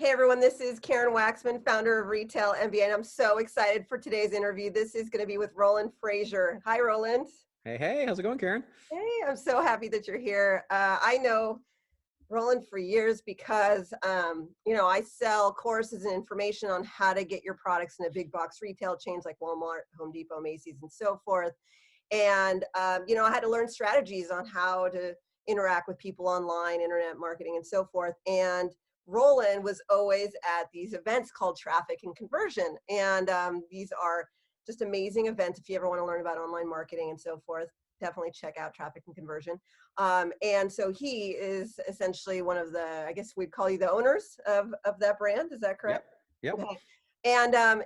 Hey everyone, this is Karen Waksman, founder of Retail MBA, and I'm so excited for today's interview. This is going to be with Roland Frasier. Hi, Roland. Hey, hey, how's it going, Karen? Hey, I'm so happy that you're here. I know Roland for years because, I sell courses and information on how to get your products in a big box retail chains like Walmart, Home Depot, Macy's, and so forth. And, I had to learn strategies on how to interact with people online, internet marketing, and so forth. And Roland was always at these events called Traffic and Conversion. And these are just amazing events. If you ever want to learn about online marketing and so forth, definitely check out Traffic and Conversion. And so he is essentially one of the, I guess we'd call you the owners of that brand. Is that correct? Yep. Yep. Okay.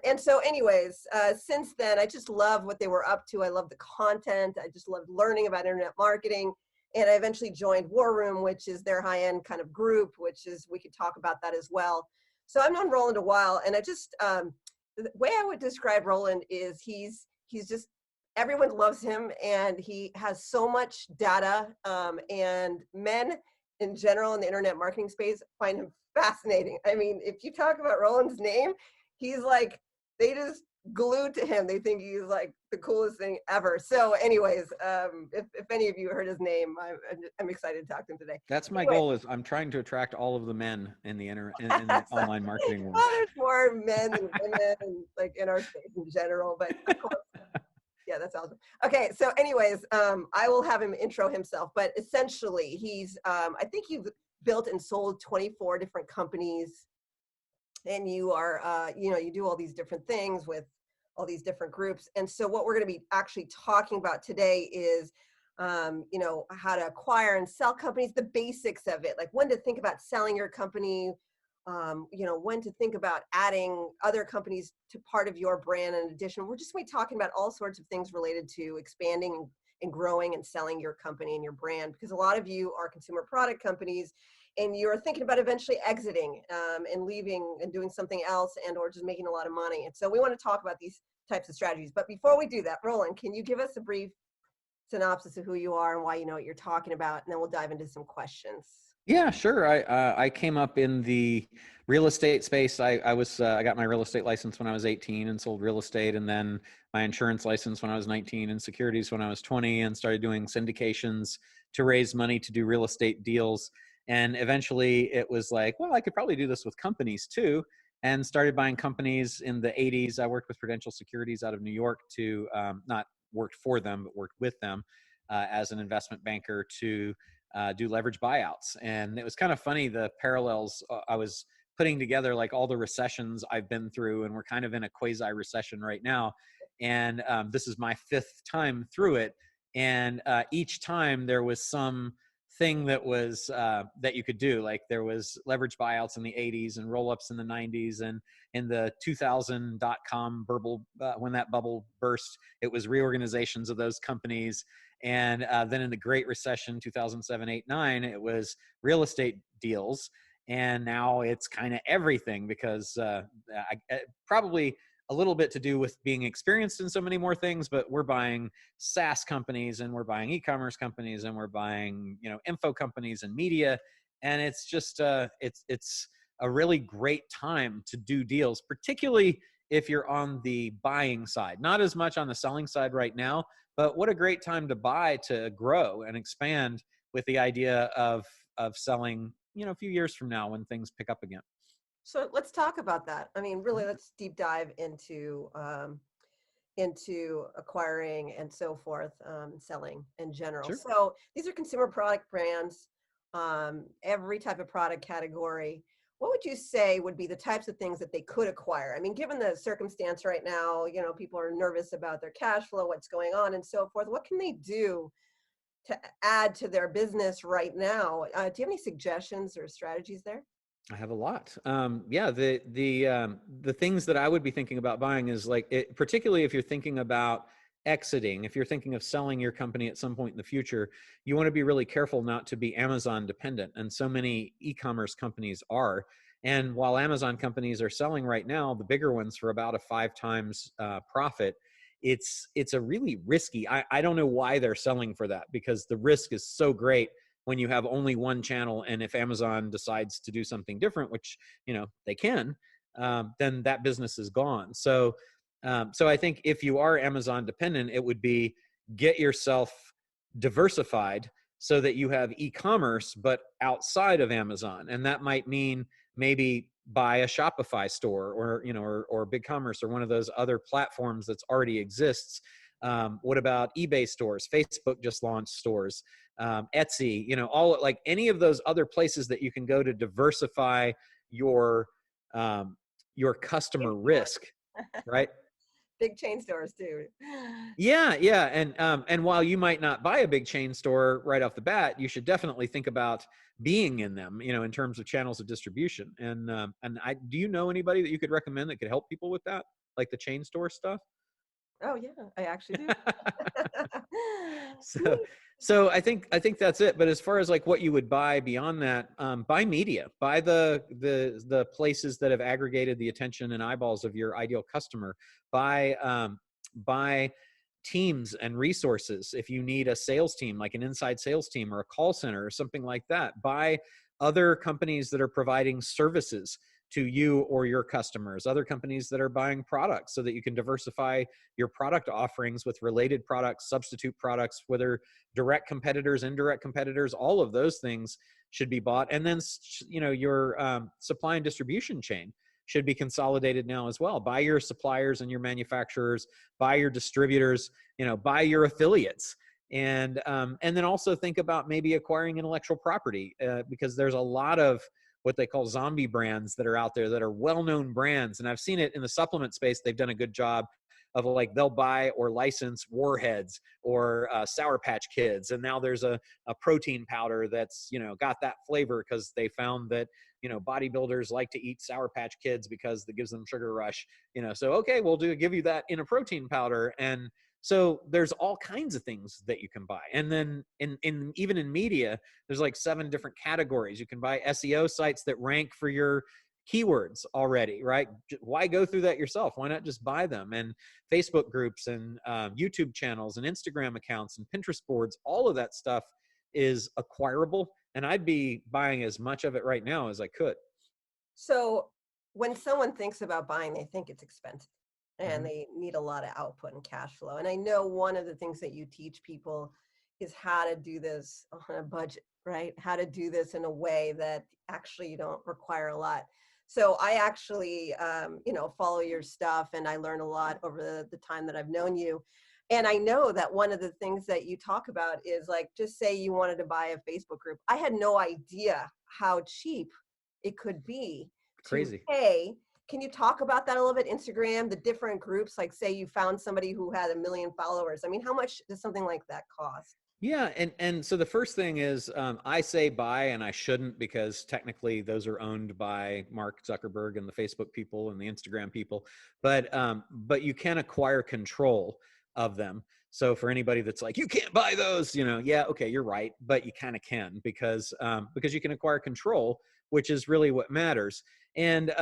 And so anyways, since then, I just love what they were up to. I love the content. I just loved learning about internet marketing. And I eventually joined War Room, which is their high-end kind of group, which is, we could talk about that as well. So I've known Roland a while, and I just, the way I would describe Roland is he's just, everyone loves him, and he has so much data, and men in general in the internet marketing space find him fascinating. I mean, if you talk about Roland's name, he's like, they just glued to him. They think he's like the coolest thing ever. So anyways, if any of you heard his name, I'm excited to talk to him today. That's my Anyway, goal is I'm trying to attract all of the men in the in the online marketing world. well, there's more men than women and like in our space in general, but of course, yeah, that's awesome. Okay, so anyways, I will have him intro himself, but essentially he's, I think you've built and sold 24 different companies, and you are, you do all these different things with all these different groups. And so what we're going to be actually talking about today is, how to acquire and sell companies, the basics of it, like when to think about selling your company, when to think about adding other companies to part of your brand. In addition, we're just going to be talking about all sorts of things related to expanding and growing and selling your company and your brand, because a lot of you are consumer product companies and you're thinking about eventually exiting and leaving and doing something else and or just making a lot of money. And so we want to talk about these types of strategies. But before we do that, Roland, can you give us a brief synopsis of who you are and why you know what you're talking about? And then we'll dive into some questions. Yeah, sure. I came up in the real estate space. I got my real estate license when I was 18 and sold real estate, and then my insurance license when I was 19 and securities when I was 20, and started doing syndications to raise money to do real estate deals. And eventually it was like, well, I could probably do this with companies too, and started buying companies in the 80s. I worked with Prudential Securities out of New York to not worked for them, but worked with them as an investment banker to do leverage buyouts. And it was kind of funny, the parallels. I was putting together like all the recessions I've been through, and we're kind of in a quasi recession right now. And this is my 5th time through it. And each time there was some thing that was that you could do. Like there was leverage buyouts in the 80s and roll-ups in the 90s, and in the 2000 .com bubble, when that bubble burst, it was reorganizations of those companies. And then in the Great Recession, 2007, 8, 9, it was real estate deals. And now it's kind of everything, because probably a little bit to do with being experienced in so many more things, but we're buying SaaS companies, and we're buying e-commerce companies, and we're buying, info companies and media. And it's just, it's a really great time to do deals, particularly if you're on the buying side, not as much on the selling side right now, but what a great time to buy, to grow and expand with the idea of selling, a few years from now when things pick up again. So let's talk about that. I mean, really, let's deep dive into acquiring and so forth, selling in general. Sure. So these are consumer product brands, every type of product category. What would you say would be the types of things that they could acquire? I mean, given the circumstance right now, people are nervous about their cash flow, what's going on and so forth. What can they do to add to their business right now? Do you have any suggestions or strategies there? I have a lot. Yeah, the things that I would be thinking about buying is like, particularly if you're thinking about exiting, if you're thinking of selling your company at some point in the future, you want to be really careful not to be Amazon dependent. And so many e-commerce companies are. And while Amazon companies are selling right now, the bigger ones for about a 5 times profit, it's a really risky. I don't know why they're selling for that, because the risk is so great when you have only one channel. And if Amazon decides to do something different, which, they can, then that business is gone. So I think if you are Amazon dependent, it would be get yourself diversified so that you have e-commerce, but outside of Amazon. And that might mean maybe buy a Shopify store, or BigCommerce, or one of those other platforms that's already exists. What about eBay stores? Facebook just launched stores. Etsy, all like any of those other places that you can go to diversify your customer risk, right? Big chain stores too. Yeah. And while you might not buy a big chain store right off the bat, you should definitely think about being in them, in terms of channels of distribution. And do you know anybody that you could recommend that could help people with that, like the chain store stuff? Oh yeah, I actually do. so so I think that's it. But as far as like what you would buy beyond that, buy media, buy the places that have aggregated the attention and eyeballs of your ideal customer. Buy teams and resources. If you need a sales team, like an inside sales team or a call center or something like that, buy other companies that are providing services to you or your customers, other companies that are buying products, so that you can diversify your product offerings with related products, substitute products, whether direct competitors, indirect competitors, all of those things should be bought. And then, your supply and distribution chain should be consolidated now as well. Buy your suppliers and your manufacturers, buy your distributors, buy your affiliates. And then also think about maybe acquiring intellectual property, because there's a lot of what they call zombie brands that are out there that are well-known brands. And I've seen it in the supplement space. They've done a good job of like, they'll buy or license Warheads or Sour Patch Kids. And now there's a protein powder that's, got that flavor because they found that, bodybuilders like to eat Sour Patch Kids because it gives them sugar rush, so, okay, we'll give you that in a protein powder. And so there's all kinds of things that you can buy. And then even in media, there's like 7 different categories. You can buy SEO sites that rank for your keywords already, right? Why go through that yourself? Why not just buy them? And Facebook groups and YouTube channels and Instagram accounts and Pinterest boards, all of that stuff is acquirable. And I'd be buying as much of it right now as I could. So when someone thinks about buying, they think it's expensive and Mhm. they need a lot of output and cash flow. And I know one of the things that you teach people is how to do this on a budget, right? How to do this in a way that actually you don't require a lot. So I actually, follow your stuff, and I learn a lot over the time that I've known you. And I know that one of the things that you talk about is like, just say you wanted to buy a Facebook group. I had no idea how cheap it could be to Crazy. pay. Can you talk about that a little bit? Instagram, the different groups, like say you found somebody who had 1 million followers. I mean, how much does something like that cost? Yeah, and so the first thing is, I say buy, and I shouldn't, because technically those are owned by Mark Zuckerberg and the Facebook people and the Instagram people. But you can acquire control of them. So for anybody that's like, you can't buy those, yeah, okay, you're right, but you kind of can, because you can acquire control, which is really what matters. And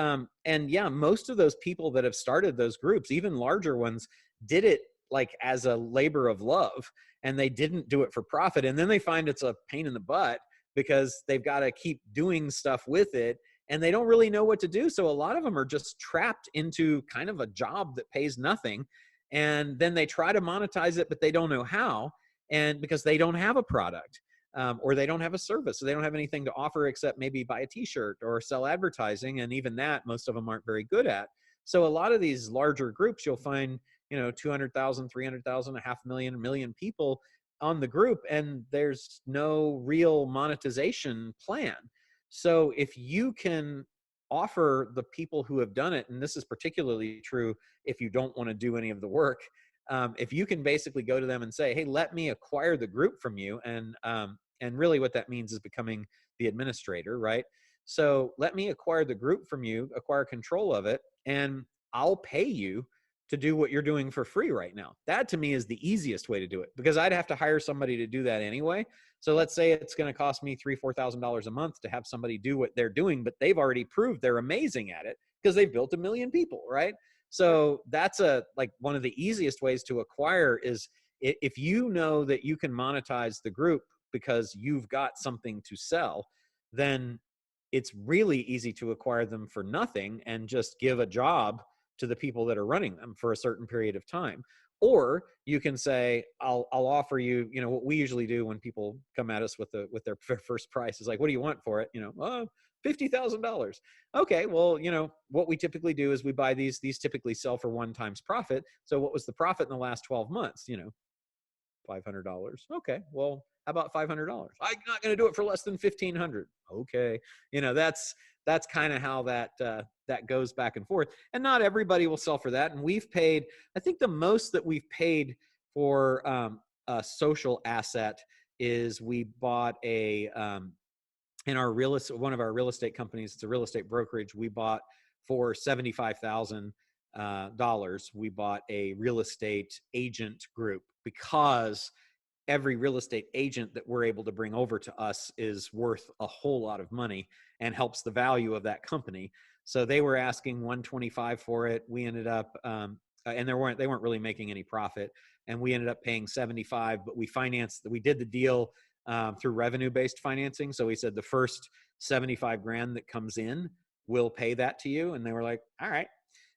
yeah, most of those people that have started those groups, even larger ones, did it like as a labor of love, and they didn't do it for profit. And then they find it's a pain in the butt because they've got to keep doing stuff with it, and they don't really know what to do. So a lot of them are just trapped into kind of a job that pays nothing. And then they try to monetize it, but they don't know how. And because they don't have a product, or they don't have a service, so they don't have anything to offer except maybe buy a t-shirt or sell advertising. And even that, most of them aren't very good at. So a lot of these larger groups, you'll find 200,000, 300,000, 500,000, 1,000,000 people on the group, and there's no real monetization plan. So if you can offer the people who have done it, and this is particularly true if you don't want to do any of the work, if you can basically go to them and say, hey, let me acquire the group from you, and really what that means is becoming the administrator, right? So let me acquire the group from you, acquire control of it, and I'll pay you to do what you're doing for free right now. That to me is the easiest way to do it, because I'd have to hire somebody to do that anyway. So let's say it's going to cost me $3,000-4,000 a month to have somebody do what they're doing, but they've already proved they're amazing at it because they've built 1 million people, right? So that's one of the easiest ways to acquire is if you know that you can monetize the group because you've got something to sell, then it's really easy to acquire them for nothing and just give a job to the people that are running them for a certain period of time. Or you can say, I'll offer you, what we usually do when people come at us with their first price is like, what do you want for it? $50,000. Okay, well, what we typically do is we buy these typically sell for 1 time's profit. So what was the profit in the last 12 months? $500. Okay, well, how about $500? I'm not going to do it for less than $1,500. Okay, that's kind of how that goes back and forth. And not everybody will sell for that. And we've paid, I think the most that we've paid for a social asset is we bought in our one of our real estate companies, it's a real estate brokerage, we bought for $75,000. We bought a real estate agent group, because every real estate agent that we're able to bring over to us is worth a whole lot of money and helps the value of that company. So they were asking $125 for it. We ended up, and they weren't really making any profit. And we ended up paying $75, but we did the deal through revenue-based financing. So we said the first $75,000 that comes in, we'll pay that to you. And they were like, all right.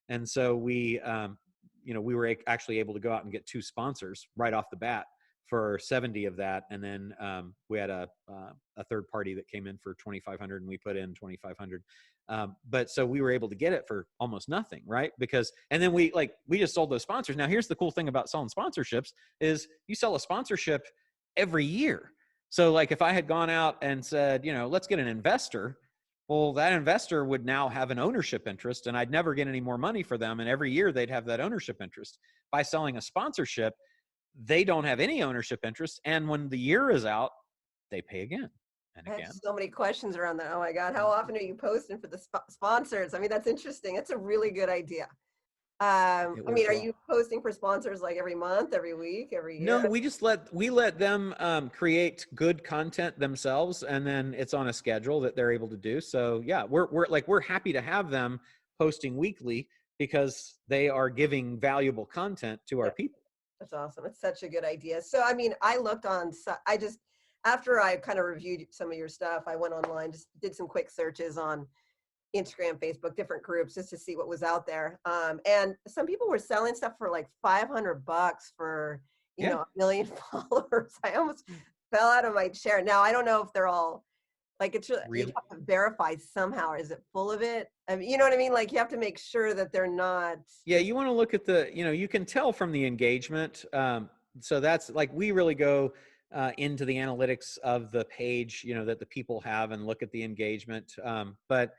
And so we were actually able to go out and get 2 sponsors right off the bat for 70 of that. And then we had a third party that came in for 2,500 and we put in 2,500. But so we were able to get it for almost nothing, right? And then we just sold those sponsors. Now here's the cool thing about selling sponsorships is you sell a sponsorship every year. So like if I had gone out and said, let's get an investor, well, that investor would now have an ownership interest and I'd never get any more money for them. And every year they'd have that ownership interest. By selling a sponsorship, they don't have any ownership interest. And when the year is out, they pay again and I again. have so many questions around that. Oh my God. How often are you posting for the sponsors? I mean, that's interesting. That's a really good idea. Are you posting for sponsors like every month, every week, every year? No, we let them create good content themselves, and then it's on a schedule that they're able to do. So yeah, we're happy to have them posting weekly because they are giving valuable content to our people. That's awesome. It's such a good idea. So I looked after I kind of reviewed some of your stuff, I went online, just did some quick searches on Instagram, Facebook, different groups just to see what was out there. And some people were selling stuff for like $500 for, a million followers. I almost fell out of my chair. Now, I don't know if they're all like, you have to verify somehow. Is it full of it? I mean, you know what I mean? Like you have to make sure that they're not. Yeah. You want to look at you can tell from the engagement. So that's like, we really go into the analytics of the page, that the people have and look at the engagement. But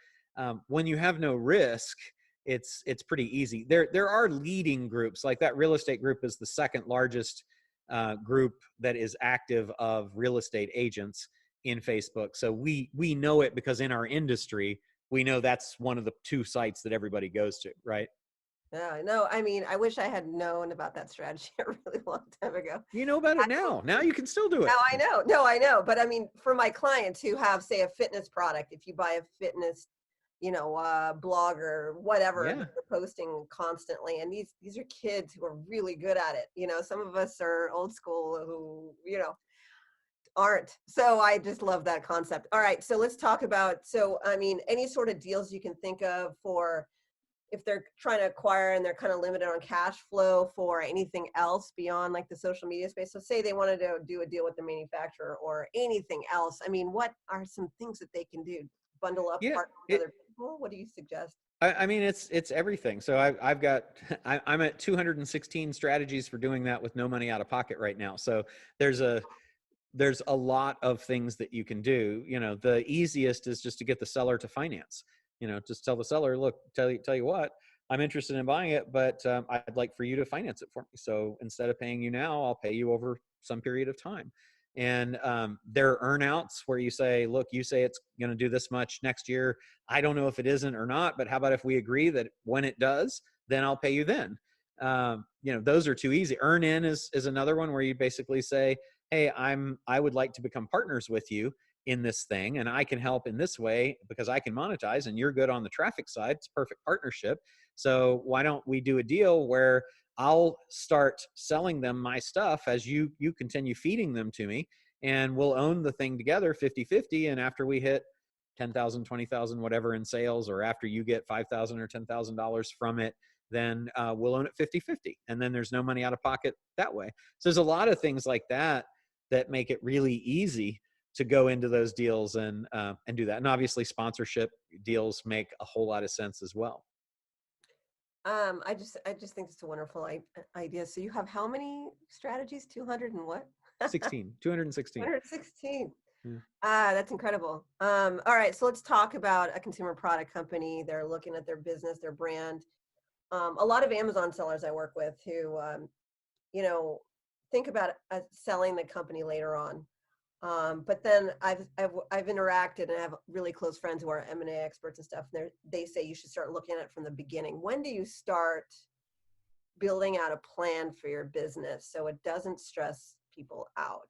when you have no risk, it's pretty easy. There are leading groups, like that real estate group is the second largest group that is active of real estate agents in Facebook. So we know it because in our industry, we know that's one of the 2 sites that everybody goes to, right? Yeah, no, I wish I had known about that strategy a really long time ago. You know about it now. Now you can still do it. Now I know. No, I know. But for my clients who have, say, a fitness product, if you buy a fitness, blog or whatever, they're posting constantly. And these are kids who are really good at it. Some of us are old school who, aren't. So I just love that concept. All right. So let's talk about, any sort of deals you can think of for if they're trying to acquire and they're kind of limited on cash flow for anything else beyond like the social media space. So say they wanted to do a deal with the manufacturer or anything else. What are some things that they can do? Bundle up, partner with other people? What do you suggest? It's everything. So I'm at 216 strategies for doing that with no money out of pocket right now. So there's a lot of things that you can do. The easiest is just to get the seller to finance. Just tell the seller, look, tell you what, I'm interested in buying it, but I'd like for you to finance it for me. So instead of paying you now, I'll pay you over some period of time. And there are earnouts where you say, look, you say it's going to do this much next year. I don't know if it isn't or not, but how about if we agree that when it does, then I'll pay you then. Those are too easy. Earn in is another one where you basically say, hey, I would like to become partners with you in this thing, and I can help in this way because I can monetize and you're good on the traffic side. It's a perfect partnership. So why don't we do a deal where I'll start selling them my stuff as you continue feeding them to me, and we'll own the thing together 50-50. And after we hit 10,000, 20,000, whatever in sales, or after you get 5,000 or $10,000 from it, then we'll own it 50-50. And then there's no money out of pocket that way. So there's a lot of things like that that make it really easy to go into those deals and do that. And obviously sponsorship deals make a whole lot of sense as well. I just think it's a wonderful idea. So you have how many strategies? 200 and what? 216. 216. Yeah. That's incredible. All right, so let's talk about a consumer product company. They're looking at their business, their brand. A lot of Amazon sellers I work with who, think about selling the company later on. But then I've interacted and I have really close friends who are M&A experts and stuff. And they say you should start looking at it from the beginning. When do you start building out a plan for your business so it doesn't stress people out,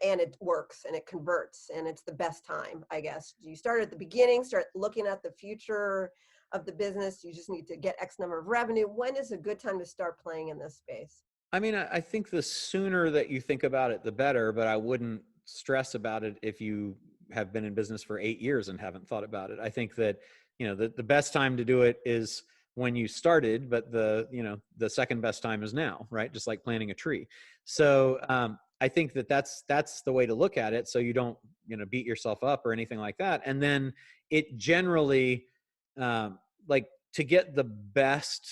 and it works and it converts and it's the best time, I guess? Do you start at the beginning, start looking at the future of the business? You just need to get X number of revenue. When is a good time to start playing in this space? I mean, I think the sooner that you think about it, the better, but I wouldn't stress about it if you have been in business for 8 years and haven't thought about it. I think that, the best time to do it is when you started, but the second best time is now, right? Just like planting a tree. So I think that that's the way to look at it. So you don't, beat yourself up or anything like that. And then it generally, like, to get the best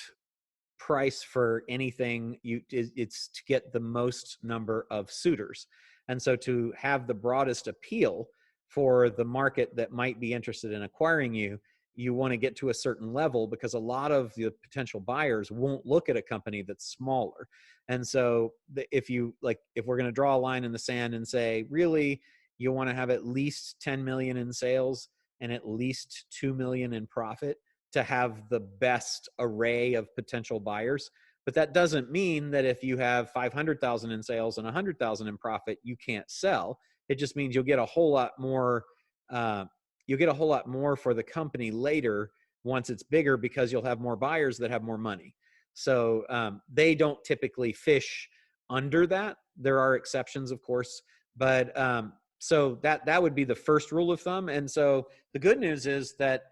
price for anything, it's to get the most number of suitors. And so to have the broadest appeal for the market that might be interested in acquiring you, you want to get to a certain level, because a lot of the potential buyers won't look at a company that's smaller. And so if we're going to draw a line in the sand and say, really, you want to have at least 10 million in sales and at least 2 million in profit to have the best array of potential buyers. But that doesn't mean that if you have 500,000 in sales and 100,000 in profit, you can't sell. It just means you'll get a whole lot more. You'll get a whole lot more for the company later once it's bigger, because you'll have more buyers that have more money. So they don't typically fish under that. There are exceptions, of course, but so that would be the first rule of thumb. And so the good news is that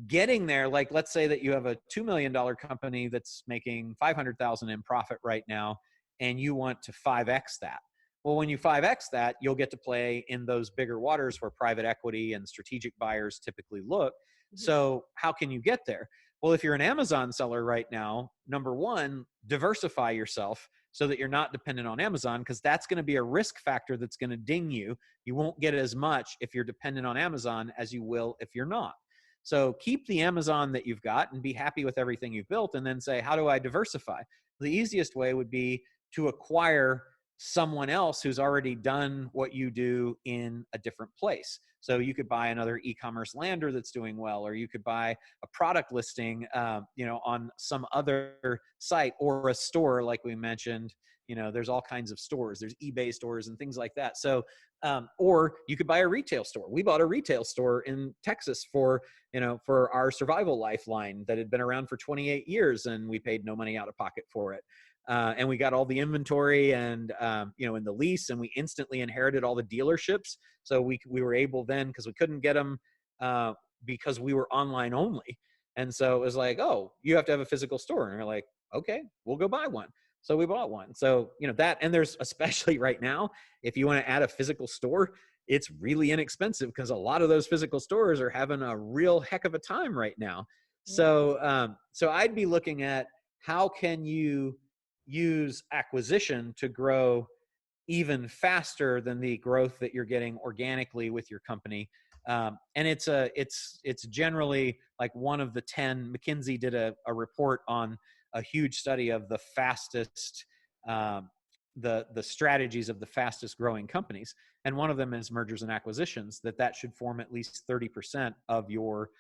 getting there, like, let's say that you have a $2 million company that's making 500,000 in profit right now, and you want to 5X that. Well, when you 5X that, you'll get to play in those bigger waters where private equity and strategic buyers typically look. So how can you get there? Well, if you're an Amazon seller right now, number one, diversify yourself so that you're not dependent on Amazon, because that's going to be a risk factor that's going to ding you. You won't get as much if you're dependent on Amazon as you will if you're not. So keep the Amazon that you've got and be happy with everything you've built, and then say, how do I diversify? The easiest way would be to acquire someone else who's already done what you do in a different place. So you could buy another e-commerce lander that's doing well, or you could buy a product listing, on some other site, or a store, like we mentioned. There's all kinds of stores. There's eBay stores and things like that. So, or you could buy a retail store. We bought a retail store in Texas for our survival lifeline that had been around for 28 years, and we paid no money out of pocket for it. And we got all the inventory and, in the lease, and we instantly inherited all the dealerships. So we were able then, because we couldn't get them because we were online only. And so it was like, oh, you have to have a physical store. And we're like, okay, we'll go buy one. So we bought one. So, that, and there's, especially right now, if you want to add a physical store, it's really inexpensive, because a lot of those physical stores are having a real heck of a time right now. So, so I'd be looking at, how can you use acquisition to grow even faster than the growth that you're getting organically with your company. And it's generally like one of the 10. McKinsey did a report on a huge study of the fastest, the strategies of the fastest growing companies. And one of them is mergers and acquisitions, that should form at least 30% of your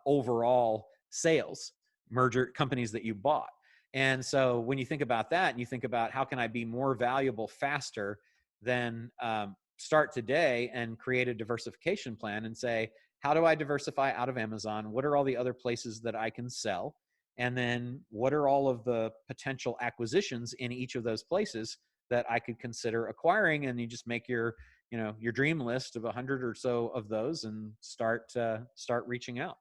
overall sales, merger companies that you bought. And so when you think about that, and you think about, how can I be more valuable faster, then start today and create a diversification plan and say, how do I diversify out of Amazon? What are all the other places that I can sell? And then what are all of the potential acquisitions in each of those places that I could consider acquiring? And you just make your your dream list of 100 or so of those and start reaching out.